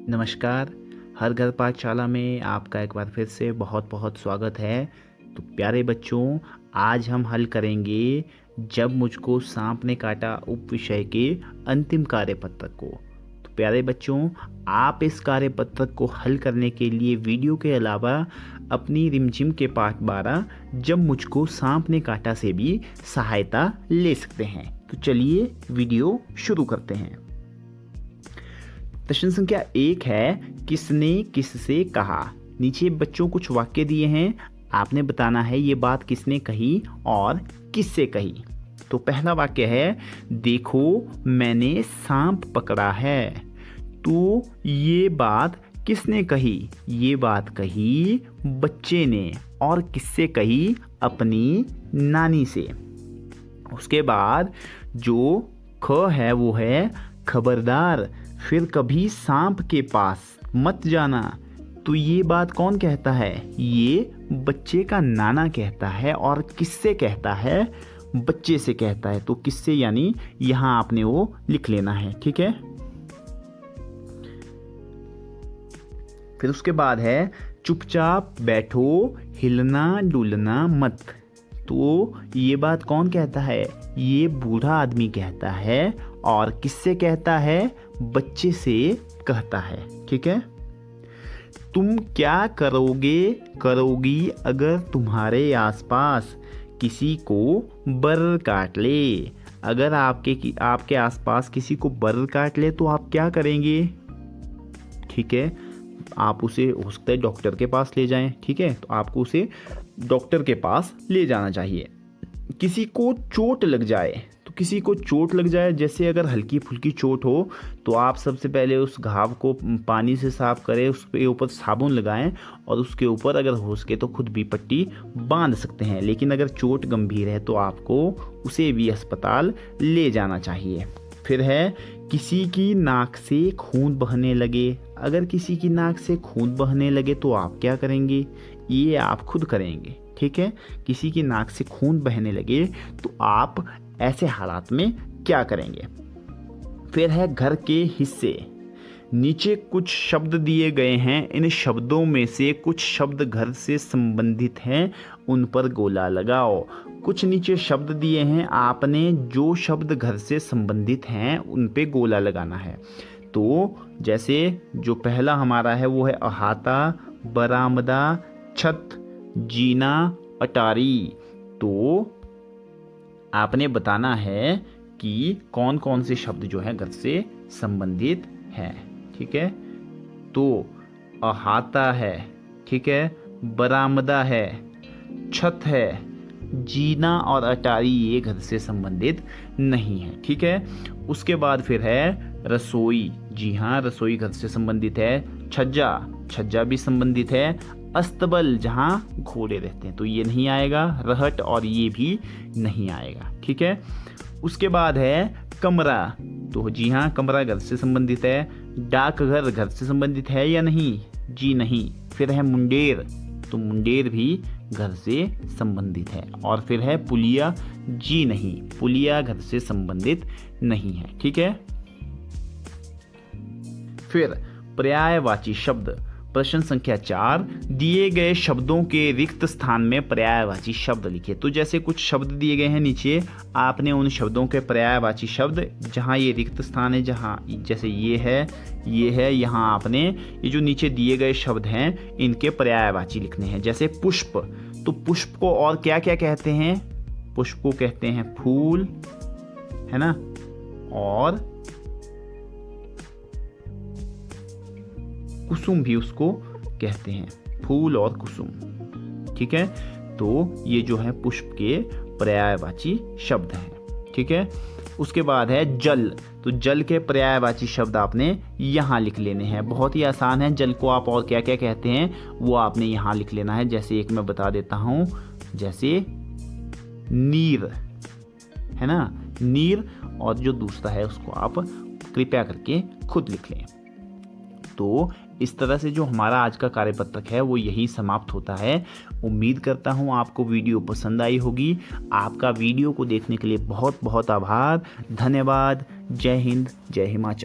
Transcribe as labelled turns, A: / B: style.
A: नमस्कार। हर घर पाठशाला में आपका एक बार फिर से बहुत बहुत स्वागत है। तो प्यारे बच्चों, आज हम हल करेंगे जब मुझको सांप ने काटा उप विषय के अंतिम कार्यपत्रक को। तो प्यारे बच्चों, आप इस कार्यपत्रक को हल करने के लिए वीडियो के अलावा अपनी रिमझिम के पाठ 12 जब मुझको सांप ने काटा से भी सहायता ले सकते हैं। तो चलिए वीडियो शुरू करते हैं। प्रश्न संख्या 1 है, किसने किससे कहा। नीचे बच्चों कुछ वाक्य दिए हैं, आपने बताना है ये बात किसने कही और किससे कही। तो पहला वाक्य है, देखो मैंने सांप पकड़ा है। तो ये बात किसने कही? ये बात कही बच्चे ने। और किससे कही? अपनी नानी से। उसके बाद जो ख है वो है, खबरदार फिर कभी सांप के पास मत जाना। तो ये बात कौन कहता है? ये बच्चे का नाना कहता है। और किससे कहता है? बच्चे से कहता है। तो किससे यानी यहाँ आपने वो लिख लेना है, ठीक है। फिर उसके बाद है, चुपचाप बैठो, हिलना डुलना मत। तो ये बात कौन कहता है? ये बूढ़ा आदमी कहता है। और किससे कहता है? बच्चे से कहता है, ठीक है। तुम क्या करोगी अगर तुम्हारे आसपास किसी को बर्र काट ले। अगर आपके आसपास किसी को बर्र काट ले तो आप क्या करेंगे? ठीक है, आप उसे हो सकता है डॉक्टर के पास ले जाएं, ठीक है। तो आपको उसे डॉक्टर के पास ले जाना चाहिए। किसी को चोट लग जाए, तो किसी को चोट लग जाए, जैसे अगर हल्की फुल्की चोट हो तो आप सबसे पहले उस घाव को पानी से साफ करें, उसके ऊपर साबुन लगाएं और उसके ऊपर अगर हो सके तो खुद भी पट्टी बांध सकते हैं। लेकिन अगर चोट गंभीर है तो आपको उसे भी अस्पताल ले जाना चाहिए। फिर है, किसी की नाक से खून बहने लगे। अगर किसी की नाक से खून बहने लगे तो आप क्या करेंगे? ये आप खुद करेंगे, ठीक है। किसी की नाक से खून बहने लगे तो आप ऐसे हालात में क्या करेंगे? फिर है, घर के हिस्से। नीचे कुछ शब्द दिए गए हैं, इन शब्दों में से कुछ शब्द घर से संबंधित हैं, उन पर गोला लगाओ। कुछ नीचे शब्द दिए हैं, आपने जो शब्द घर से संबंधित हैं उन पे गोला लगाना है। तो जैसे जो पहला हमारा है वो है अहाता, बरामदा, छत, जीना, अटारी। तो आपने बताना है कि कौन कौन से शब्द जो है घर से संबंधित हैं, ठीक है। तो अहाता है, ठीक है, बरामदा है, छत है, जीना और अटारी ये घर से संबंधित नहीं है, ठीक है। उसके बाद फिर है रसोई। जी हाँ, रसोई घर से संबंधित है। छज्जा भी संबंधित है। अस्तबल जहाँ घोड़े रहते हैं तो ये नहीं आएगा। रहट और ये भी नहीं आएगा, ठीक है। उसके बाद है कमरा। तो जी हाँ, कमरा घर से संबंधित है। डाकघर घर से संबंधित है या नहीं? जी नहीं। फिर है मुंडेर, तो मुंडेर भी घर से संबंधित है। और फिर है पुलिया। जी नहीं, पुलिया घर से संबंधित नहीं है, ठीक है। फिर पर्यायवाची शब्द। प्रश्न संख्या 4, दिए गए शब्दों के रिक्त स्थान में पर्यायवाची शब्द लिखिए। तो जैसे कुछ शब्द दिए गए हैं नीचे, आपने उन शब्दों के पर्यायवाची शब्द जहाँ ये रिक्त स्थान है, जहाँ जैसे ये है, यहाँ आपने ये जो नीचे दिए गए शब्द हैं इनके पर्यायवाची लिखने हैं। जैसे पुष्प, तो पुष्प को और क्या क्या कहते हैं? पुष्प को कहते हैं फूल, है ना। और कुसुम भी उसको कहते हैं, फूल और कुसुम, ठीक है। तो ये जो है पुष्प के पर्यायवाची शब्द हैं, ठीक है। उसके बाद है जल। तो जल के पर्यायवाची शब्द आपने यहाँ लिख लेने हैं। बहुत ही आसान है। जल को आप और क्या क्या कहते हैं वो आपने यहाँ लिख लेना है। जैसे एक मैं बता देता हूँ, जैसे नीर, है ना, नीर। और जो दूसरा है उसको आप कृपया करके खुद लिख लें। तो इस तरह से जो हमारा आज का कार्यपत्रक है वो यही समाप्त होता है। उम्मीद करता हूँ आपको वीडियो पसंद आई होगी। आपका वीडियो को देखने के लिए बहुत बहुत आभार, धन्यवाद। जय हिंद, जय हिमाचल।